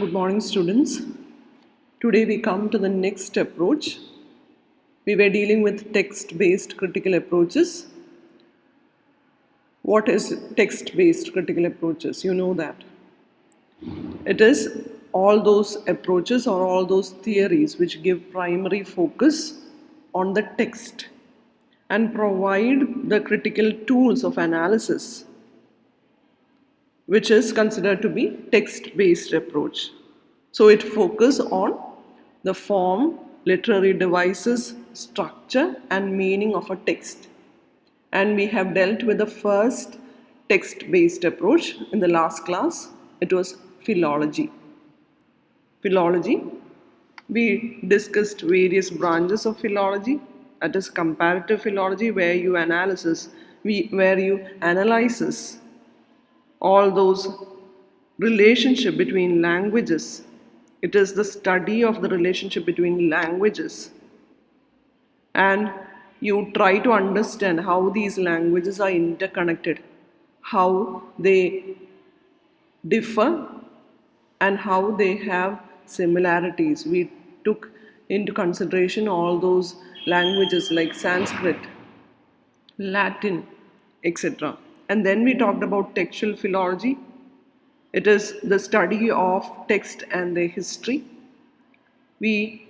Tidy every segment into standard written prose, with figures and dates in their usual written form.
Good morning, students. Today we come to the next approach. We were dealing with text-based critical approaches. What is text-based critical approaches? You know that. It is all those approaches or all those theories which give primary focus on the text and provide the critical tools of analysis, which is considered to be text-based approach. So it focuses on the form, literary devices, structure and meaning of a text. And we have dealt with the first text-based approach in the last class. It was philology. Philology, we discussed various branches of philology. That is comparative philology, where you analyze all those relationship between languages. It is the study of the relationship between languages, and you try to understand how these languages are interconnected, how they differ and how they have similarities. We took into consideration all those languages like Sanskrit, Latin, etc. And then we talked about textual philology. It is the study of text and their history. We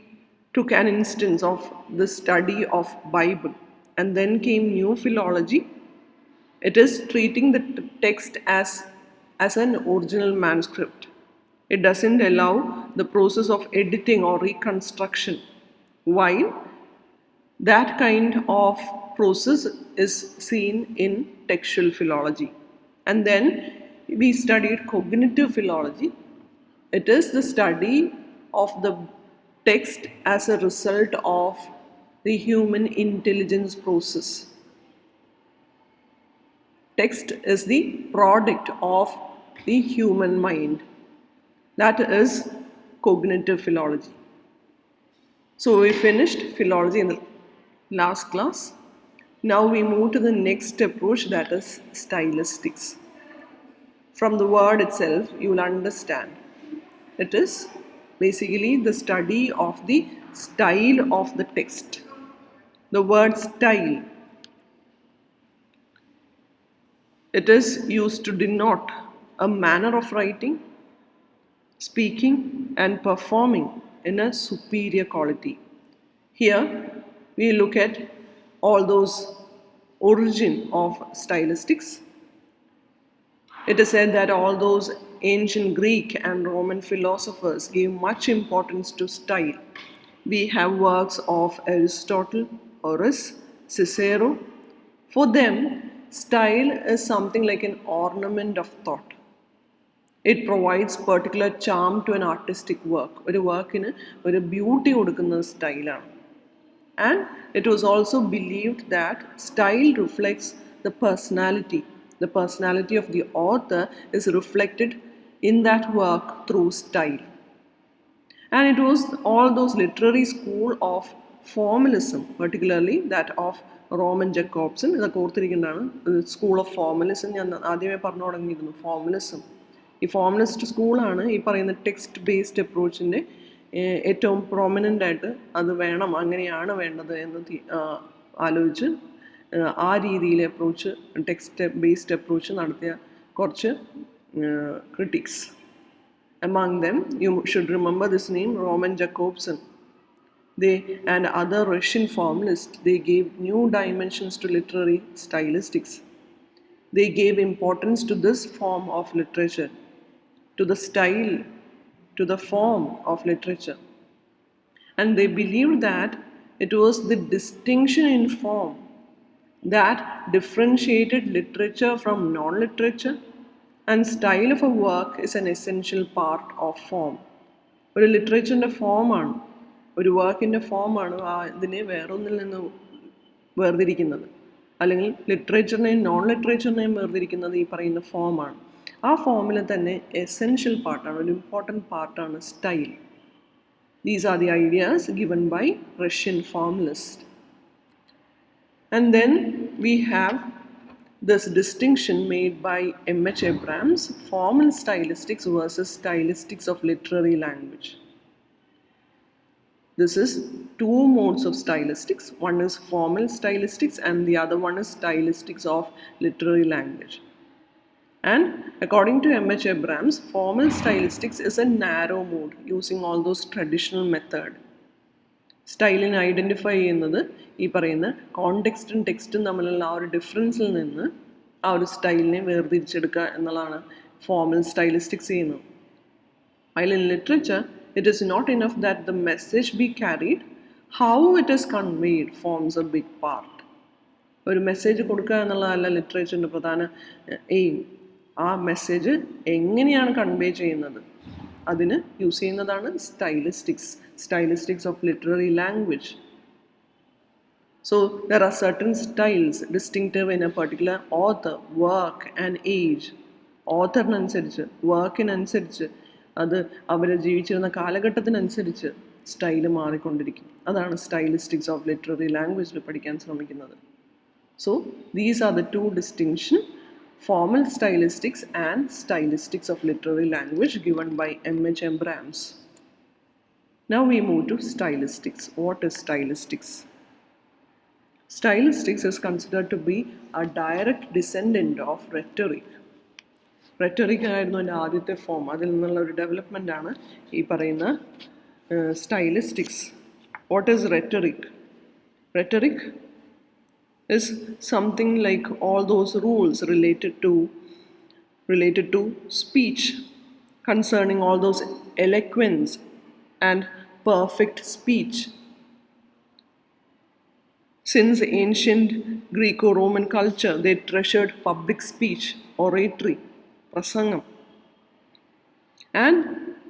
took an instance of the study of Bible, and then came new philology. It is treating the text as an original manuscript. It doesn't allow the process of editing or reconstruction, while that kind of process is seen in textual philology. And then we studied cognitive philology. It is the study of the text as a result of the human intelligence process. Text is the product of the human mind. That is cognitive philology. So we finished philology in the last class. Now we move to the next approach, that is stylistics. From the word itself, you will understand. It is basically the study of the style of the text. The word style, it is used to denote a manner of writing, speaking and performing in a superior quality. Here we look at all those origin of stylistics. It is said that all those ancient Greek and Roman philosophers gave much importance to style. We have works of Aristotle, Horace, Cicero. For them, style is something like an ornament of thought. It provides particular charm to an artistic work. ഒരു വർക്കിന് ഒരു beauty കൊടുക്കുന്ന സ്റ്റൈലാണ്. And it was also believed that style reflects the personality. The personality of the author is reflected in that work through style. And it was all those literary school of formalism, particularly that of Roman Jacobson. ഇതൊക്കെ ഓർത്തിരിക്കേണ്ടതാണ്. School of formalism ഞാൻ ആദ്യമേ പറഞ്ഞു തുടങ്ങിയിരുന്നു. Formalism, ഈ formalist സ്കൂളാണ് ഈ പറയുന്ന text based അപ്രോച്ചിൻ്റെ ഏറ്റവും പ്രൊമിനൻ്റ് ആയിട്ട് അത് വേണം, അങ്ങനെയാണ് വേണ്ടത് എന്ന് ആലോചിച്ച് ആ രീതിയിൽ അപ്രോച്ച്, ടെക്സ്റ്റ് ബേസ്ഡ് അപ്രോച്ച് നടത്തിയ കുറച്ച് critics. Among them, you should remember this name, Roman Jacobson. They and other Russian formalists, they gave new dimensions to literary stylistics. They gave importance to this form of literature, to the style, to the form of literature. And they believed that it was the distinction in form that differentiated literature from non-literature, and style of a work is an essential part of form. ഒരു ലിറ്ററേച്ചറിൻ്റെ ഫോമാണ്, ഒരു വർക്കിൻ്റെ ഫോമാണ് ഇതിനെ വേറൊന്നിൽ നിന്ന് വേർതിരിക്കുന്നത്, അല്ലെങ്കിൽ ലിറ്ററേച്ചറിനെയും non ലിറ്ററേച്ചറിനെയും വേർതിരിക്കുന്നത് ഈ പറയുന്ന ഫോമാണ്. ആ ഫോമിൽ തന്നെ എസെൻഷ്യൽ പാർട്ടാണ്, ഒരു ഇമ്പോർട്ടൻറ്റ് പാർട്ടാണ് style. These are the ideas given by Russian formalists. And then we have This distinction made by M.H. Abrams, formal stylistics versus stylistics of literary language. This is two modes of stylistics. One is formal stylistics and the other one is stylistics of literary language. And according to M.H. Abrams, formal stylistics is a narrow mode using all those traditional methods. സ്റ്റൈലിനെ identify ചെയ്യുന്നത് ഈ പറയുന്ന കോണ്ടെക്സ്റ്റും ടെക്സ്റ്റും തമ്മിലുള്ള ആ ഒരു ഡിഫറൻസിൽ നിന്ന് ആ ഒരു സ്റ്റൈലിനെ വേർതിരിച്ചെടുക്കുക എന്നുള്ളതാണ് ഫോർമൽ സ്റ്റൈലിസ്റ്റിക്സ് ചെയ്യുന്നത്. While in literature, it is not enough that the message be carried, how it is conveyed forms a big part. ഒരു മെസ്സേജ് കൊടുക്കുക എന്നുള്ളതല്ല ലിറ്ററേച്ചറിൻ്റെ പ്രധാന എയിം. ആ മെസ്സേജ് എങ്ങനെയാണ് കൺവേ ചെയ്യുന്നത് അതിന് യൂസ് ചെയ്യുന്നതാണ് stylistics of literary language. So there are certain styles distinctive in a particular author, work and age. ഓഥറിനനുസരിച്ച് വർക്കിനനുസരിച്ച് അത് അവർ ജീവിച്ചിരുന്ന കാലഘട്ടത്തിനനുസരിച്ച് സ്റ്റൈല് മാറിക്കൊണ്ടിരിക്കും. അതാണ് stylistics of literary language പഠിക്കാൻ ശ്രമിക്കുന്നത്. So these are the two distinctions, formal stylistics and stylistics of literary language given by M.H. Abrams. Now we move to stylistics. What is stylistics? Stylistics is considered to be a direct descendant of rhetoric. Rhetoric ആയിരുന്നു അതിൻ്റെ ആദ്യത്തെ form. അതിൽ നിന്നുള്ള ഒരു development ആണ് ഈ പറയുന്ന stylistics. What is rhetoric? Rhetoric is something like all those rules related to speech, concerning all those eloquence and perfect speech. Since ancient Greco-Roman culture, they treasured public speech, oratory, prasangam. And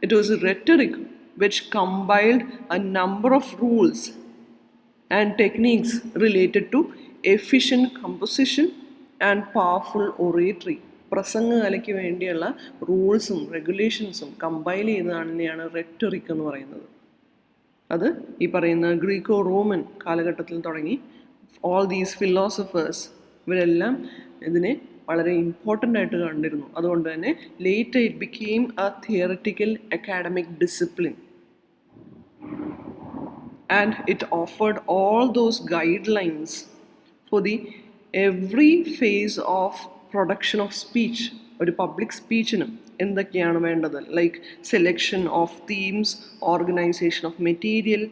it was rhetoric which compiled a number of rules and techniques related to efficient composition and powerful oratory. പ്രസംഗകലയ്ക്ക് വേണ്ടിയുള്ള റൂൾസും റെഗുലേഷൻസും compile ചെയ്തതാണ് rhetoric എന്ന് പറയുന്നത്. അത് ഈ പറയുന്ന Greco Roman കാലഘട്ടത്തിൽ തുടങ്ങി all these philosophers ഇവരെല്ലാം ഇതിനെ വളരെ ഇമ്പോർട്ടൻ്റ് ആയിട്ട് കണ്ടിരുന്നു. അതുകൊണ്ട് തന്നെ later it became A theoretical academic discipline. And it offered all those guidelines for the every phase of production of speech. ഒരു പബ്ലിക് സ്പീച്ചിന് എന്തൊക്കെയാണ് വേണ്ടത്, like selection of themes, organisation of material,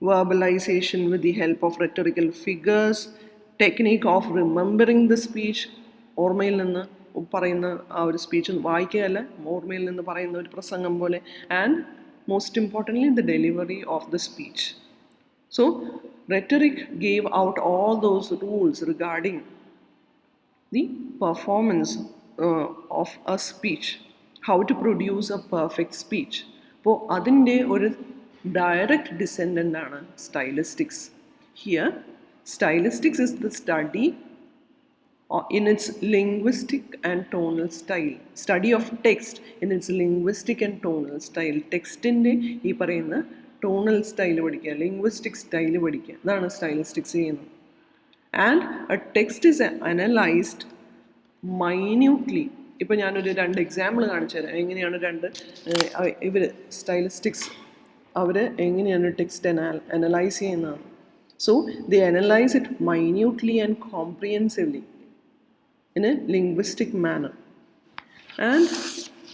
verbalisation with the help of rhetorical figures, technique of remembering the speech, ഓർമ്മയിൽ നിന്ന് പറയുന്ന ആ ഒരു speech വായിക്കുകയല്ല, ഓർമ്മയിൽ നിന്ന് പറയുന്ന ഒരു പ്രസംഗം പോലെ, and most importantly the delivery of the speech. So rhetoric gave out all those rules regarding the performance of a speech, how to produce a perfect speech. അപ്പോൾ അതിൻ്റെ ഒരു direct descendant ആണ് stylistics. Here stylistics is the study in its linguistic and tonal style, study of text in its linguistic and tonal style. ടെക്സ്റ്റിൻ്റെ ഈ പറയുന്ന tonal style പഠിക്കുക, linguistic style പഠിക്കുക, അതാണ് സ്റ്റൈലിസ്റ്റിക്സ് ചെയ്യുന്നത്. And a text is analysed minutely. ഇപ്പോൾ ഞാനൊരു 2 example കാണിച്ചു തരാം എങ്ങനെയാണ് ഇവർ സ്റ്റൈലിസ്റ്റിക്സ് അവർ എങ്ങനെയാണ് ടെക്സ്റ്റ് അനലൈസ് ചെയ്യുന്നതാണ്. So they analyse it minutely and comprehensively in a linguistic manner, and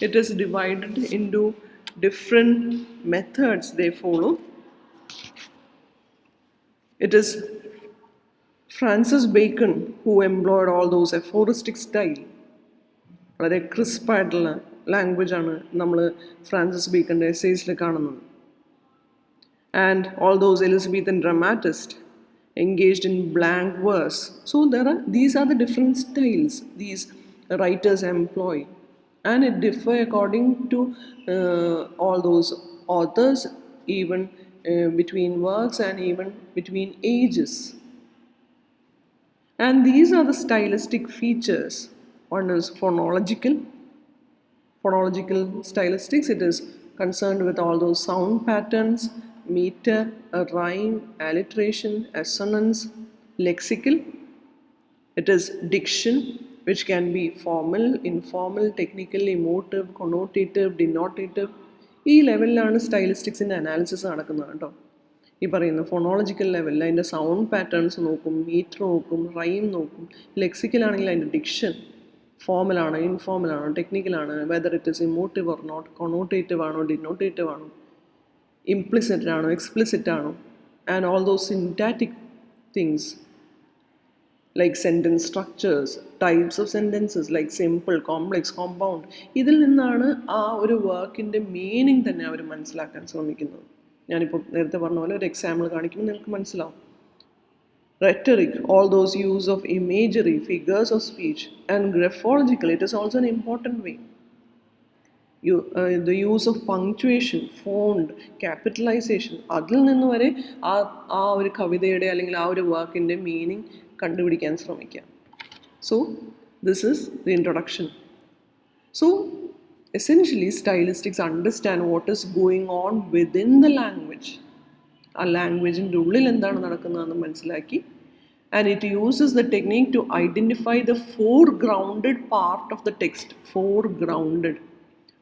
it is divided into different methods they follow. It is Francis Bacon who employed all those aphoristic style. വളരെ crisp ആയിട്ടുള്ള ലാംഗ്വേജാണ് നമ്മൾ Francis ബേക്കൻ്റെ എസ്സേസിൽ കാണുന്നത്. And all those Elizabethan dramatists engaged in blank verse. So these are the different styles these writers employ, and it differ according to all those authors, even between works and even between ages. And these are the stylistic features. One is phonological stylistics. It is concerned with all those sound patterns, meter, a rhyme, alliteration, assonance. Lexical, It is diction, which can be formal, informal, technical, emotive, connotative, denotative. ഈ ലെവലിലാണ് സ്റ്റൈലിസ്റ്റിക്സിൻ്റെ analysis നടക്കുന്നത് കേട്ടോ. ഈ പറയുന്ന phonological ലെവലിൽ അതിൻ്റെ sound patterns നോക്കും, metre നോക്കും, റൈം നോക്കും. ലെക്സിക്കലാണെങ്കിൽ അതിൻ്റെ ഡിക്ഷൻ ഫോമലാണ്, ഇൻഫോമലാണോ, ടെക്നിക്കലാണ്, whether it is emotive or not, connotative ആണോ, ഡിനോട്ടേറ്റീവ് ആണോ, ഇംപ്ലിസിറ്റ് ആണോ, എക്സ്പ്ലിസിറ്റ് ആണോ, and all those syntactic things like sentence structures, types of sentences like simple, complex, compound. ഇതിൽ നിന്നാണ് ആ ഒരു വർക്കിൻ്റെ മീനിങ് തന്നെ അവർ മനസ്സിലാക്കാൻ ശ്രമിക്കുന്നത്. ഞാനിപ്പോൾ നേരത്തെ പറഞ്ഞ പോലെ ഒരു എക്സാമ്പിൾ കാണിക്കുമ്പോൾ നിങ്ങൾക്ക് മനസ്സിലാവും. Rhetoric, all those use of imagery, figures of speech, and graphological, it is also an important way. The use of punctuation, font, capitalization, അതിൽ നിന്ന് വരെ ആ ഒരു കവിതയുടെ അല്ലെങ്കിൽ ആ ഒരു വർക്കിൻ്റെ മീനിങ് കണ്ടുപിടിക്കാൻ ശ്രമിക്കാം. So this is the introduction. So essentially stylistics understand what is going on within the language. ആ ലാംഗ്വേജിൻ്റെ ഉള്ളിൽ എന്താണ് നടക്കുന്നതെന്ന് മനസ്സിലാക്കി. And it uses the technique to identify the foregrounded part of the text. Foregrounded.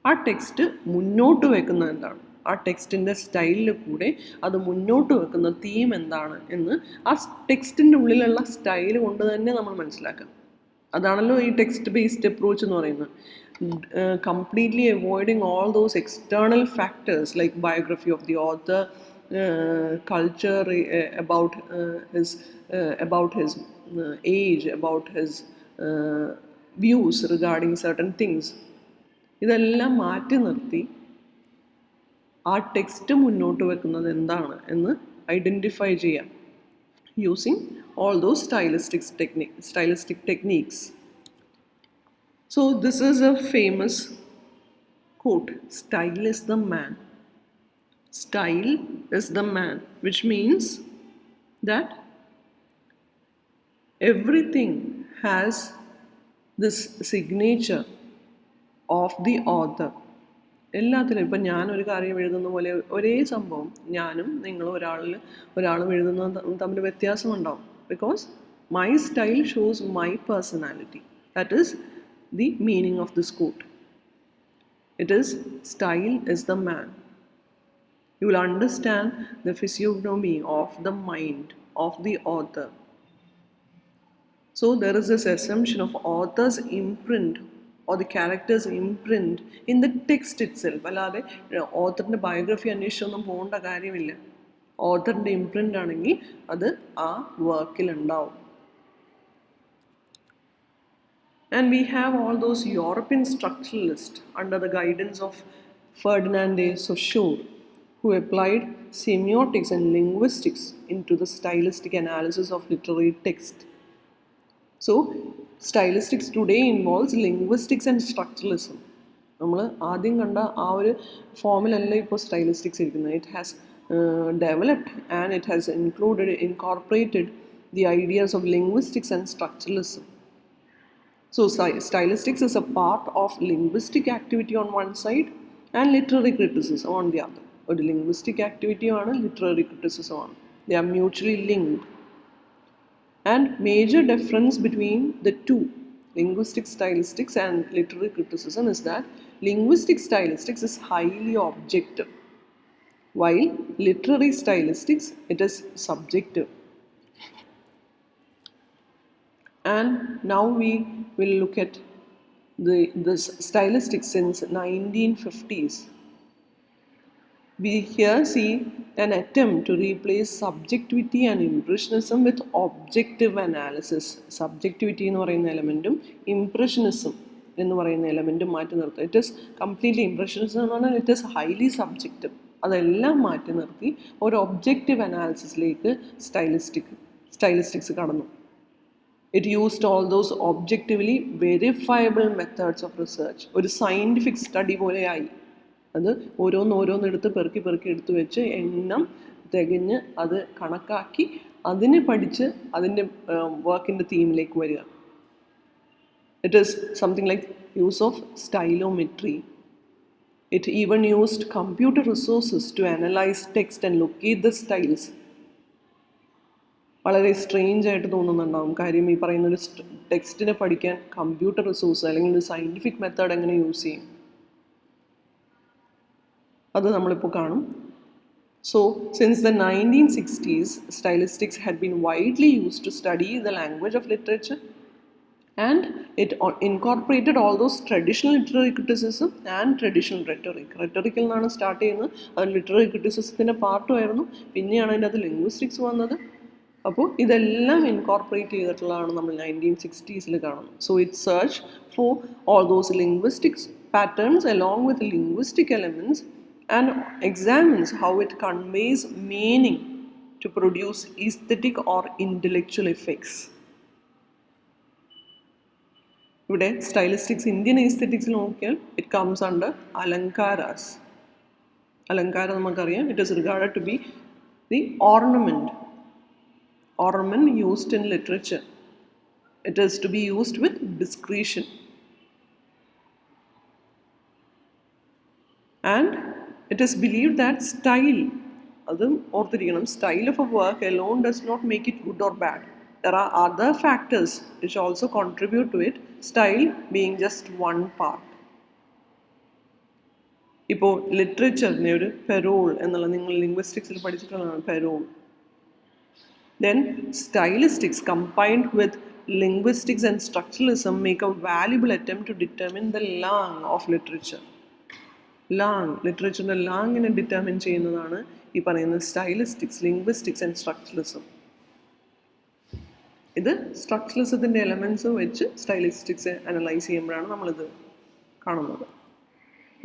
ആ text മുന്നോട്ട് വെക്കുന്നത് എന്താണ്, ആ ടെക്സ്റ്റിൻ്റെ സ്റ്റൈലിൽ കൂടെ അത് മുന്നോട്ട് വെക്കുന്ന തീം എന്താണ് എന്ന് ആ ടെക്സ്റ്റിൻ്റെ ഉള്ളിലുള്ള സ്റ്റൈൽ കൊണ്ട് തന്നെ നമ്മൾ മനസ്സിലാക്കാം. അതാണല്ലോ ഈ ടെക്സ്റ്റ് ബേസ്ഡ് അപ്രോച്ച് എന്ന് പറയുന്നത്. Completely avoiding all those external factors like biography of the author, culture, about his age, about his views regarding certain things. ഇതെല്ലാം മാറ്റി നിർത്തി ആ ടെക്സ്റ്റ് മുന്നോട്ട് വെക്കുന്നത് എന്താണ് എന്ന് ഐഡൻറ്റിഫൈ ചെയ്യാം using all those stylistic techniques. So this is a famous quote, "Style is the man." Style is the man, which means that everything has this signature of the author. എല്ലാത്തിലും ഇപ്പം ഞാനൊരു കാര്യം എഴുതുന്ന പോലെ ഒരേ സംഭവം ഞാനും നിങ്ങളും ഒരാളും എഴുതുന്നത് തമ്മിൽ വ്യത്യാസമുണ്ടാവും. Because my style shows my personality. That is the meaning of this quote. It is style is the man. You will understand the physiognomy of the mind of the author. So there is this assumption of author's imprint or the character's imprint in the text itself. അല്ലാതെ ഓത്തറിൻ്റെ biography അന്വേഷിച്ചൊന്നും പോകേണ്ട കാര്യമില്ല. ഓത്തറിൻ്റെ imprint ആണെങ്കിൽ അത് ആ വർക്കിലുണ്ടാവും. And we have all those European structuralists under the guidance of Ferdinand de Saussure, who applied semiotics and linguistics into the stylistic analysis of literary text. So stylistics today involves linguistics and structuralism. നമ്മൾ ആദ്യം കണ്ട ആ ഒരു ഫോമിലല്ല ഇപ്പോൾ stylistics ഇരിക്കുന്നത്. It has developed and it has incorporated the ideas of linguistics and structuralism. So stylistics is a part of linguistic activity on one side and literary criticism on the other. ഒരു linguistic ആക്ടിവിറ്റിയാണ്, literary ക്രിറ്റിസിസമാണ്. They are mutually linked. And major difference between the two, linguistic stylistics and literary criticism, is that linguistic stylistics is highly objective, while literary stylistics, it is subjective. And now we will look at this stylistics since 1950s. We here see an attempt to replace subjectivity and impressionism with objective analysis. Subjectivity എന്ന് പറയുന്ന എലമെൻറ്റും impressionism എന്ന് പറയുന്ന എലമെൻറ്റും മാറ്റി നിർത്തുക. It is completely impressionism എന്ന് പറഞ്ഞാൽ it is highly subjective. അതെല്ലാം മാറ്റി നിർത്തി ഒരു ഒബ്ജക്റ്റീവ് അനാലിസിസിലേക്ക് stylistics കടന്നു. It used all those objectively verifiable methods of research. ഒരു സയൻറ്റിഫിക് സ്റ്റഡി പോലെയായി. അത് ഓരോന്നെടുത്ത് പെറുക്കി എടുത്ത് വെച്ച് എണ്ണം തികഞ്ഞ് അത് കണക്കാക്കി അതിനെ പഠിച്ച് അതിൻ്റെ വർക്കിൻ്റെ തീമിലേക്ക് വരിക. It is something like use of stylometry. It even used computer resources to analyze text and locate the styles. വളരെ സ്ട്രേഞ്ച് ആയിട്ട് തോന്നുന്നുണ്ടാവും. കാര്യം ഈ പറയുന്ന ഒരു ടെക്സ്റ്റിനെ പഠിക്കാൻ കമ്പ്യൂട്ടർ റിസോഴ്സ് അല്ലെങ്കിൽ ഒരു സയൻറ്റിഫിക് മെത്തേഡ് എങ്ങനെ യൂസ് ചെയ്യും, അത് നമ്മളിപ്പോൾ കാണും. So, since the 1960s, stylistics had been widely used to study the language of literature, and it incorporated all those traditional literary criticism and traditional rhetoric. Rhetorical നിന്നാണ് start ചെയ്യുന്നത്, അത് literary ക്രിറ്റിസിസത്തിൻ്റെ പാർട്ടുമായിരുന്നു. പിന്നെയാണ് അതിൻ്റെ അത് ലിംഗ്വിസ്റ്റിക്സ് വന്നത്. അപ്പോൾ ഇതെല്ലാം ഇൻകോർപ്പറേറ്റ് ചെയ്തിട്ടുള്ളതാണ് നമ്മൾ 1960s കാണുന്നത്. So it search for all those linguistics patterns along with linguistic elements and examines how it conveys meaning to produce aesthetic or intellectual effects. ഇവിടെ സ്റ്റൈലിസ്റ്റിക്സ് ഇന്ത്യൻ എസ്തെറ്റിക്സിൽ നോക്കിയാൽ ഇറ്റ് കംസ് അണ്ടർ അലങ്കാരാസ്. അലങ്കാരം നമുക്കറിയാം, it is regarded to be the ornament used in literature. It is to be used with discretion. And it is believed that style, അതും ഓർത്തിരിക്കണം, style of a work alone does not make it good or bad. There are other factors which also contribute to it, style being just one part. ഇപ്പോൾ ലിറ്ററേച്ചറിനെ ഒരു പെരോൾ എന്നുള്ള നിങ്ങൾ ലിംഗ്വിസ്റ്റിക്സിൽ പഠിച്ചിട്ടുള്ളതാണ് പെരോൾ. Then stylistics combined with linguistics and structuralism make a valuable attempt to determine the lang of literature. ലിറ്ററേച്ചറിൻ്റെ ലാങ്ങിനെ determine ചെയ്യുന്നതാണ് ഈ പറയുന്ന stylistics, linguistics and structuralism. ഇത് സ്ട്രക്ചറലിസത്തിൻ്റെ എലമെൻറ്റ്സ് വെച്ച് സ്റ്റൈലിസ്റ്റിക്സ് അനലൈസ് ചെയ്യുമ്പോഴാണ് നമ്മളിത് കാണുന്നത്.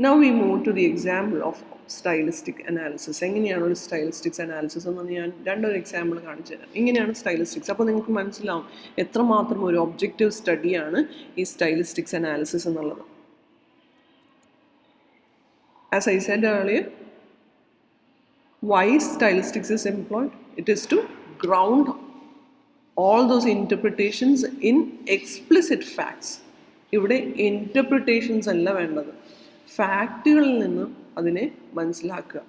Now we move to the example of stylistic analysis. എങ്ങനെയാണ് ഒരു സ്റ്റൈലിസ്റ്റിക്സ് അനാലിസിസ് എന്ന് ഞാൻ രണ്ടൊരു എക്സാമ്പിൾ കാണിച്ചു തരാം. ഇങ്ങനെയാണ് സ്റ്റൈലിസ്റ്റിക്സ്. അപ്പോൾ നിങ്ങൾക്ക് മനസ്സിലാവും എത്രമാത്രം ഒരു ഒബ്ജക്റ്റീവ് സ്റ്റഡിയാണ് ഈ സ്റ്റൈലിസ്റ്റിക്സ് അനാലിസിസ് എന്നുള്ളത്. As I said earlier, why stylistics is employed? It is to ground all those interpretations in explicit facts. ഇവിടെ ഇൻ്റർപ്രിട്ടേഷൻസ് അല്ല വേണ്ടത്, ഫാക്റ്റുകളിൽ നിന്ന് അതിനെ മനസ്സിലാക്കുക,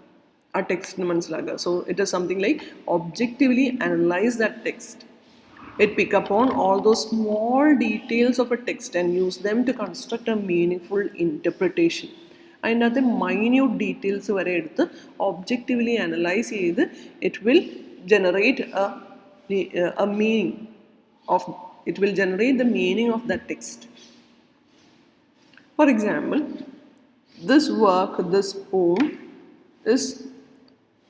ആ ടെക്സ്റ്റിനെ മനസ്സിലാക്കുക. So it is something like objectively analyse that text. It pick upon all those small details of a text and use them to construct a meaningful interpretation. അതിനകത്ത് minute details വരെ എടുത്ത് ഒബ്ജക്റ്റീവ്ലി അനലൈസ് ചെയ്ത് it will generate a meaning of, it will generate the meaning of that text. For example, this work, this poem is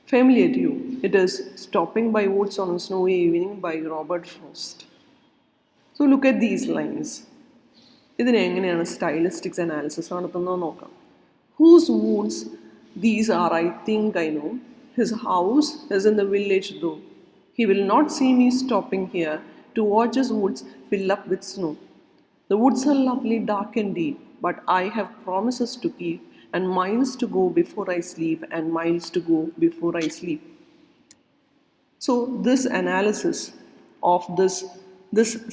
familiar to you. It is Stopping by Woods on a Snowy Evening by Robert Frost. So look at these lines. ഇതിനെ എങ്ങനെയാണ് stylistics analysis നടത്തുന്നത് നോക്കാം. Whose woods these are, I think I know. His house is in the village though. He will not see me stopping here to watch his woods fill up with snow. The woods are lovely, dark and deep, but I have promises to keep, and miles to go before I sleep, and miles to go before I sleep. So this analysis of this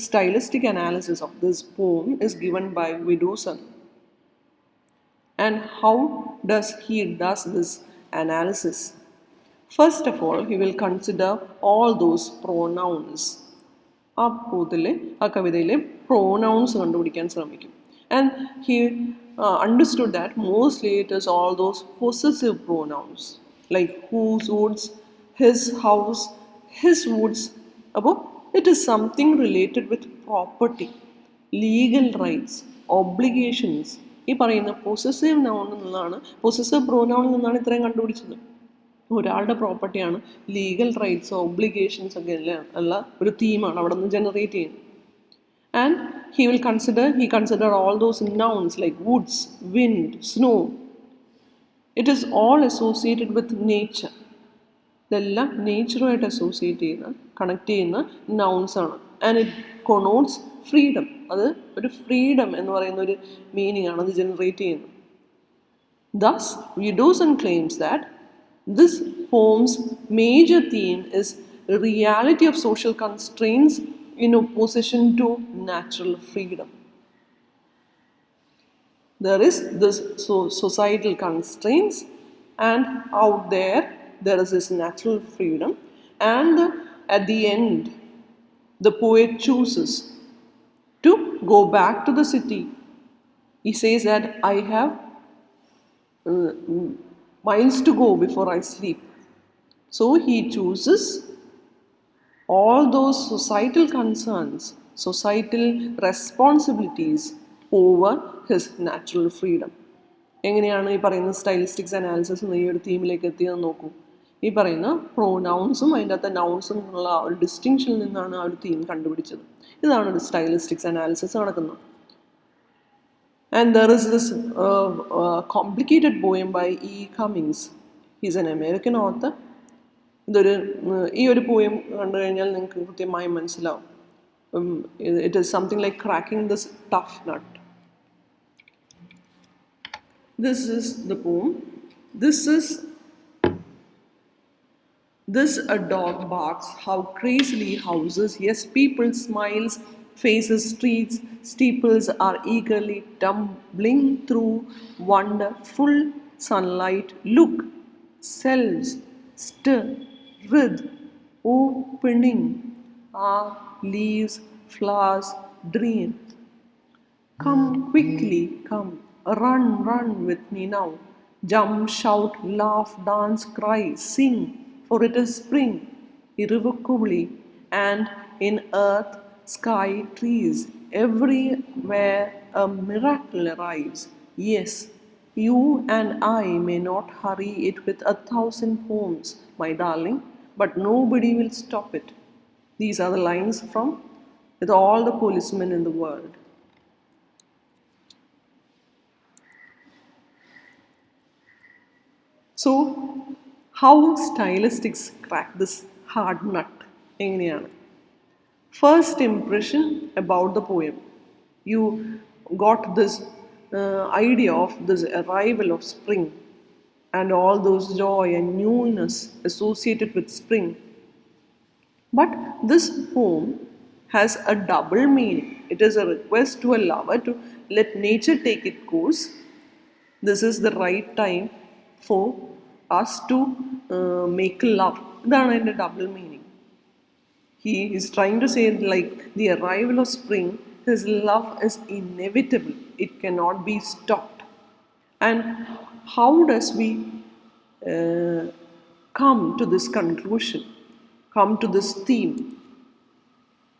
stylistic analysis of this poem is given by Widdowson. And how does he does this analysis? First of all, he will consider all those pronouns. ആ പോത്തിലെ ആ കവിതയിലെ pronouns കണ്ടുപിടിക്കാൻ ശ്രമിക്കും. And he understood that mostly it is all those possessive pronouns like whose woods, his house, his woods. അപ്പോൾ it is something related with property, legal rights, obligations. ഈ പറയുന്ന possessive നൗണിൽ നിന്നാണ്, possessive പ്രോനൗണിൽ നിന്നാണ് ഇത്രയും കണ്ടുപിടിച്ചത്. ഒരാളുടെ പ്രോപ്പർട്ടിയാണ്, ലീഗൽ റൈറ്റ്സ്, ഒബ്ലിഗേഷൻസ് ഒക്കെ ഉള്ള ഒരു തീമാണ് അവിടെ നിന്ന് ജനറേറ്റ് ചെയ്യുന്നത്. And he consider all those nouns like woods, wind, snow. It is all associated with nature. ഇതെല്ലാം നേച്ചറുമായിട്ട് അസോസിയേറ്റ് ചെയ്യുന്ന, കണക്ട് ചെയ്യുന്ന നൗൺസ് ആണ്. And it connotes freedom. അത് ഒരു ഫ്രീഡം എന്ന് പറയുന്ന ഒരു മീനിങ് ആണ് അത് ജനറേറ്റ് ചെയ്യുന്നത്. Thus, Widdowson claims that this poem's major theme is reality of social constraints in opposition to natural freedom. There is this societal constraints, and out there is this natural freedom, and the At the end, the poet chooses to go back to the city. He says that I have miles to go before I sleep. So he chooses all those societal concerns, societal responsibilities over his natural freedom. എങ്ങനെയാണ് ഈ പറയുന്ന stylistics analysis ഈ ഒരു തീമിലേക്ക് എത്തിയതെന്ന് നോക്കൂ. ഈ പറയുന്ന പ്രോനൗൺസും അതിൻ്റെ അകത്തെ നൗൺസും എന്നുള്ള ആ ഒരു ഡിസ്റ്റിങ്ഷനിൽ നിന്നാണ് ആ ഒരു തീം കണ്ടുപിടിച്ചത്. ഇതാണ് ഒരു സ്റ്റൈലിസ്റ്റിക്സ് അനാലിസിസ് നടക്കുന്നത്. And there is this complicated poem by E. Cummings. He's an American author. ഈ ഒരു പോയം കണ്ടു കഴിഞ്ഞാൽ നിങ്ങൾക്ക് കൃത്യമായി മനസ്സിലാവും. It is something like cracking this tough nut. This is the poem. This a dog barks, how crazily houses, yes, people smiles, faces, streets, steeples are eagerly tumbling through wonderful sunlight. Look, cells stir with opening, are leaves, flowers, dream. Come quickly, come, run, run with me now. Jump, shout, laugh, dance, cry, sing, for it is spring, irrevocably, and in earth, sky, trees, everywhere a miracle arrives. Yes, you and I may not hurry it with 1,000 poems, my darling, but nobody will stop it. These are the lines from With All the Policemen in the World. So, how stylistics crack this hard nut? എങ്ങനെയാണ്? First impression about the poem. You got this idea of this arrival of spring and all those joy and newness associated with spring. But this poem has a double meaning. It is a request to a lover to let nature take its course. This is the right time for us to make love. That's the double meaning. He is trying to say like the arrival of spring, his love is inevitable. It cannot be stopped. And how does we come to this conclusion, come to this theme?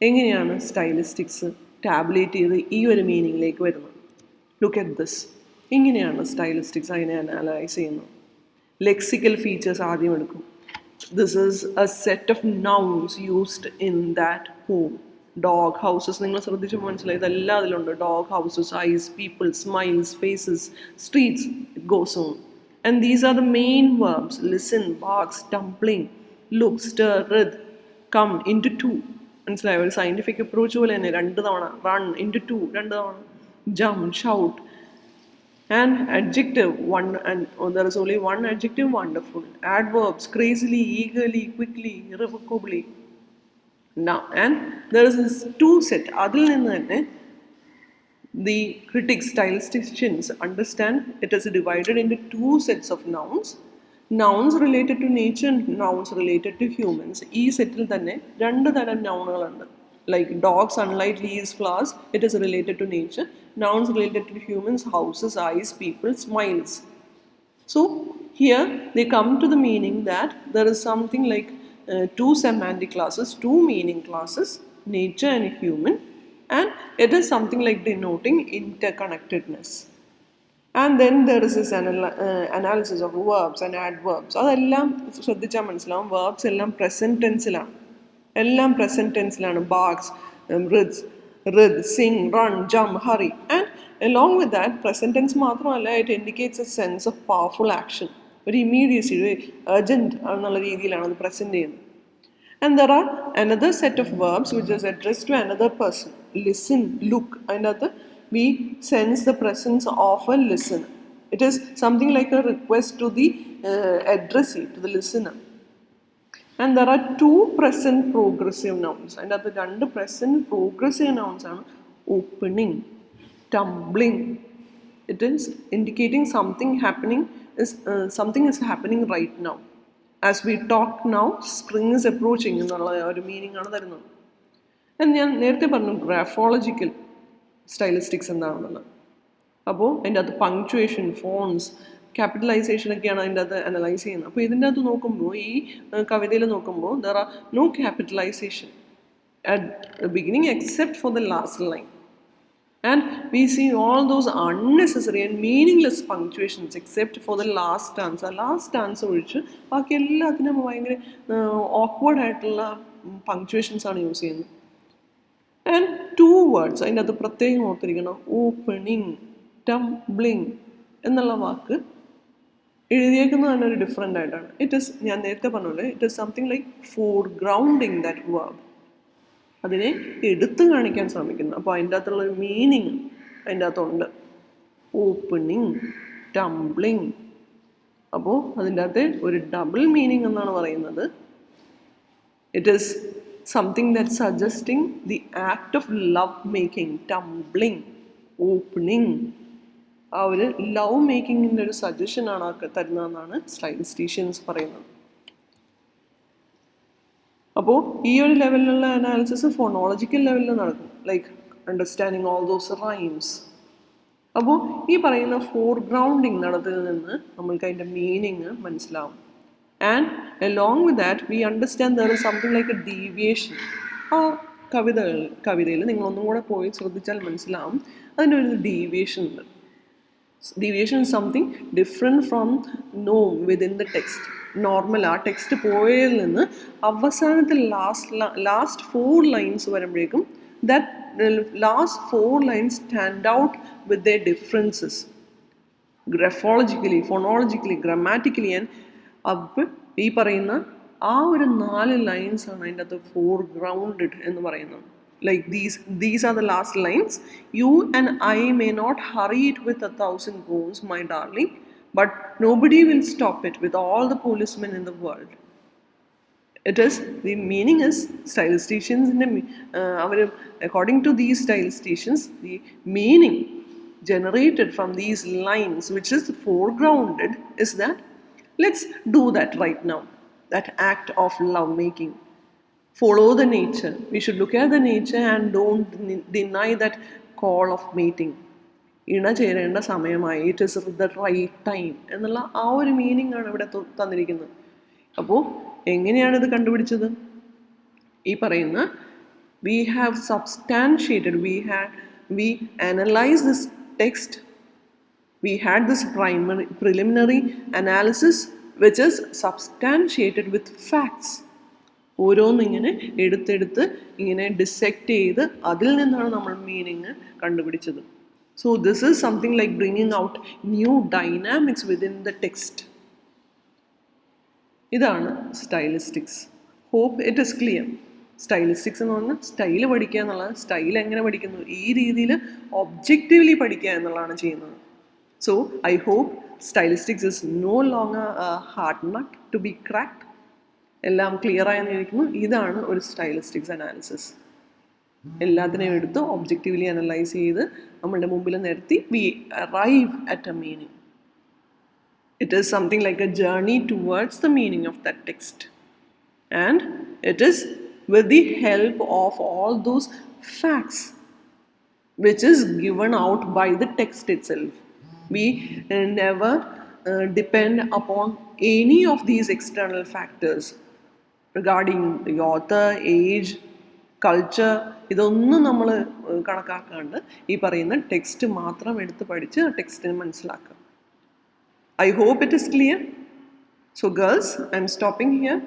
എങ്ങനെയാണ് stylistics tablet ചെയ്ത് ഈ ഒരു മീനിങ്ങിലേക്ക് വരുന്നത്? Look at this. ഇങ്ങനെയാണ് stylistics അതിനെ analyse ചെയ്യുന്നത്. Lexical features ആദ്യം എടുക്കും. This is a set of nouns used in that poem. Dog, houses, നിങ്ങൾ ശ്രദ്ധിച്ച് മനസ്സിലായി ഇതെല്ലാം അതിലുണ്ട്. Dog, houses, eyes, people, smiles, faces, streets, it goes on. And these are the main verbs. Listen, barks, tumbling, look, stir, writhe, come, into two. മനസ്സിലായി? ഒരു scientific approach പോലെ തന്നെ 2 തവണ. Run, into two, 2 തവണ. Jump, shout. And adjective, one, and there is only one adjective, wonderful. Adverbs, crazily, eagerly, quickly, irrevocably. Now, and there is this 2 set. അതിൽ നിന്ന് തന്നെ the critics, stylisticians understand it is divided into 2 sets of nouns. Nouns related to nature and nouns related to humans. ഈ സെറ്റിൽ തന്നെ 2 തരം നൗണുകളുണ്ട്. Like dog, sunlight, leaves, flowers, it is related to nature. Nouns related to humans, houses, eyes, people, smiles. So here they come to the meaning that there is something like 2 semantic classes, 2 meaning classes, nature and human, and it is something like denoting interconnectedness. And then there is this analysis of verbs and adverbs. അതെല്ലാം ശ്രദ്ധിച്ചാൽ മനസ്സിലാവും. Verbs എല്ലാം present tenseലാണ്. എല്ലാം present ടെൻസിലാണ്. Barks, writhe, sing, run, jump, hurry. And along with that, present tense മാത്രമല്ല, it indicates a sense of powerful action. ഒരു immediacy, ഒരു അർജൻറ്റ് എന്നുള്ള രീതിയിലാണ് അത് പ്രസൻറ്റ് ചെയ്യുന്നത്. And there are another set of verbs which is addressed to another person. Listen, look. അതിനകത്ത് we sense the presence of a listener. It is something like a request to the addressee, to the listener. And there are 2 present progressive nouns. അതിനകത്ത് 2 present progressive nouns ആണ്. Opening, tumbling. It is indicating something happening, something is happening right now. As we talk now, spring is approaching എന്നുള്ള ഒരു meaning ആണ് തരുന്നത്. ഞാൻ നേരത്തെ പറഞ്ഞു ഗ്രാഫോളജിക്കൽ stylistics എന്താണെന്നുള്ളത്. അപ്പോൾ അതിൻ്റെ അകത്ത് പങ്ക്ച്വേഷൻ, ഫോൺസ്, ക്യാപിറ്റലൈസേഷൻ ഒക്കെയാണ് അതിൻ്റെ അകത്ത് അനലൈസ് ചെയ്യുന്നത്. അപ്പോൾ ഇതിൻ്റെ അകത്ത് നോക്കുമ്പോൾ, ഈ കവിതയിൽ നോക്കുമ്പോൾ, there are no capitalization at the beginning except for the last line, and we see all those unnecessary and meaningless punctuations except for the last stanza. Last stanza ഒഴിച്ച് ബാക്കി എല്ലാത്തിനും ഭയങ്കര ഓക്വേർഡ് ആയിട്ടുള്ള പങ്ക്ച്വേഷൻസ് ആണ് യൂസ് ചെയ്യുന്നത്. And 2 words അതിൻ്റെ അകത്ത് പ്രത്യേകം ഓർത്തിരിക്കണം. ഓപ്പണിങ്, ടംബ്ലിങ് എന്നുള്ള വാക്ക് എഴുതിയേക്കുന്നത് തന്നെ ഒരു ഡിഫറെൻ്റ് ആയിട്ടാണ്. ഇറ്റ് ഇസ്, ഞാൻ നേരത്തെ പറഞ്ഞത്, it is something like foregrounding that verb. അതിനെ എടുത്തു കാണിക്കാൻ ശ്രമിക്കുന്നു. അപ്പോൾ അതിൻ്റെ അകത്തുള്ളൊരു മീനിങ് അതിൻ്റെ അകത്തുണ്ട്. ഓപ്പണിങ്, ടംബ്ലിങ്. അപ്പോൾ അതിൻ്റെ അകത്ത് ഒരു ഡബിൾ മീനിങ് എന്നാണ് പറയുന്നത്. It is something that suggesting the act of love making. ടംബ്ലിങ്, opening, ആ ഒരു ലവ് മേക്കിങ്ങിൻ്റെ ഒരു സജഷനാണ് തരുന്നതെന്നാണ് സ്റ്റൈലിസ്റ്റീഷ്യൻസ് പറയുന്നത്. അപ്പോൾ ഈ ഒരു ലെവലിലുള്ള അനാലിസിസ് ഫോണോളജിക്കൽ ലെവലിൽ നടക്കും, like understanding all those rhymes. അപ്പോൾ ഈ പറയുന്ന ഫോർഗ്രൗണ്ടിങ് നടത്തിൽ നിന്ന് നമ്മൾക്ക് അതിൻ്റെ മീനിങ് മനസ്സിലാവും. And along with that we understand there is something like A deviation. ആ കവിതയിൽ നിങ്ങളൊന്നും കൂടെ പോയി ശ്രദ്ധിച്ചാൽ മനസ്സിലാവും അതിൻ്റെ ഒരു ഡീവിയേഷൻ ഉണ്ട്. Deviation is something different from norm within the text. Normal ആ ടെക്സ്റ്റ് പോയതിൽ നിന്ന് അവസാനത്തെ ലാസ്റ്റ് 4 lines വരുമ്പോഴേക്കും that last 4 lines stand out with their differences graphologically, phonologically, grammatically. And അപ്പം ഈ പറയുന്ന ആ ഒരു 4 lines ആണ് അതിൻ്റെ അകത്ത് ഫോർഗ്രൗണ്ടഡ് എന്ന് പറയുന്നത്. Like these are the last lines. You and I may not hurry it with 1,000 wounds, my darling, but nobody will stop it with all the policemen in the world. It is, the meaning is, stylisticians according to these stylisticians, the meaning generated from these lines, which is foregrounded, is that let's do that right now, that act of love making. Follow the nature. We should look at the nature and don't deny that call of mating. ഇണ ചേരേണ്ട സമയമായി, it is the right time എന്നുള്ള ആ ഒരു meaning ആണ് ഇവിടെ തന്നിരിക്കുന്നത്. അപ്പോൾ എങ്ങനെയാണ് ഇത് കണ്ടുപിടിച്ചത്? ഈ പറയുന്ന we have substantiated, we analyzed this text, we had this preliminary analysis which is substantiated with facts. ഓരോന്നിങ്ങനെ എടുത്തെടുത്ത് ഇങ്ങനെ ഡിസെക്റ്റ് ചെയ്ത് അതിൽ നിന്നാണ് നമ്മൾ മീനിങ് കണ്ടുപിടിച്ചത്. So this is something like bringing out new dynamics within the text. ഇതാണ് stylistics. Hope it is clear. Stylistics എന്ന് പറഞ്ഞാൽ സ്റ്റൈൽ പഠിക്കുക എന്നുള്ളത്, സ്റ്റൈൽ എങ്ങനെ പഠിക്കുന്നു ഈ രീതിയിൽ ഒബ്ജക്റ്റീവ്ലി പഠിക്കുക എന്നുള്ളതാണ് ചെയ്യുന്നത്. So I hope stylistics is no longer hard nut to be cracked. എല്ലാം ക്ലിയർ ആയെന്ന് ചോദിക്കുന്നു. ഇതാണ് ഒരു സ്റ്റൈലിസ്റ്റിക്സ് അനാലിസിസ്. എല്ലാത്തിനെയും എടുത്ത് ഒബ്ജക്റ്റീവ്ലി അനലൈസ് ചെയ്ത് നമ്മളുടെ മുമ്പിൽ നിർത്തി we arrive at a meaning. It is something like a journey towards the meaning of that text. And it is with the help of all those facts which is given out by the text itself. We never depend upon any of these external factors regarding the author, age, culture. ഇതൊന്നും നമ്മൾ കണക്കാക്കാണ്ട് ഈ പറയുന്ന text മാത്രം എടുത്ത് പഠിച്ച് ആ ടെക്സ്റ്റിനെ മനസ്സിലാക്കുക. I hope it is clear. So girls, I am stopping here.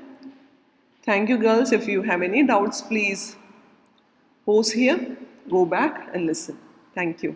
Thank you girls. If you have any doubts, please pause here, go back and listen. Thank you.